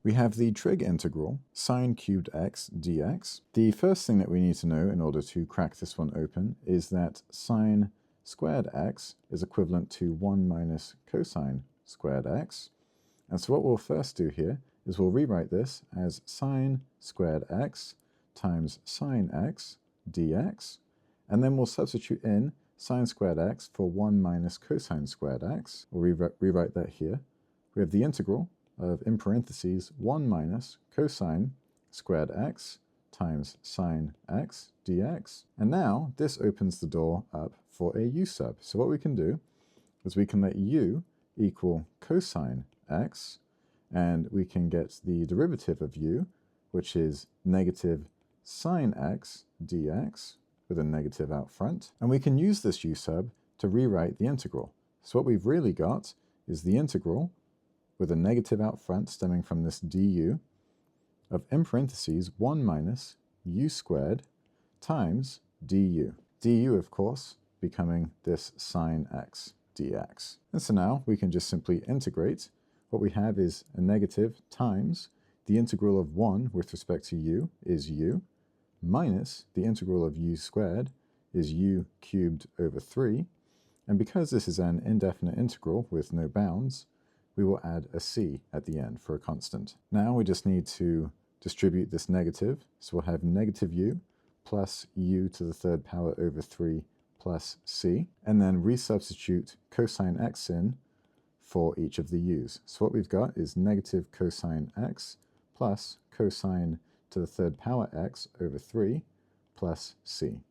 We have the trig integral, sin³ x dx. The first thing that we need to know in order to crack this one open is that sin² x is equivalent to 1 minus cosine² x. And so what we'll first do here is we'll rewrite this as sin² x times sin x dx, and then we'll substitute in sin² x for 1 minus cosine² x. We'll rewrite that here. We have the integral of, in parentheses, 1 minus cosine² x times sin x dx. And now this opens the door up for a u-sub. So what we can do is we can let u equal cosine x, and we can get the derivative of u, which is negative sin x dx, with a negative out front. And we can use this u-sub to rewrite the integral. So what we've really got is the integral with a negative out front stemming from this du of, in parentheses, 1 minus u² times du. du, of course, becoming this sin x dx. And so now we can just simply integrate. What we have is a negative times the integral of 1 with respect to u is u, minus the integral of u² is u³ over 3. And because this is an indefinite integral with no bounds, we will add a c at the end for a constant. Now we just need to distribute this negative, so we'll have negative u plus u to the third power over 3 plus c, and then resubstitute cosine x in for each of the u's. So what we've got is negative cosine x plus cosine to the third power x over 3 plus c.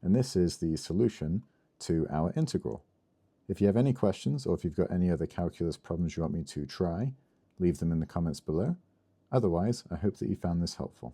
And this is the solution to our integral. If you have any questions, or if you've got any other calculus problems you want me to try, leave them in the comments below. Otherwise, I hope that you found this helpful.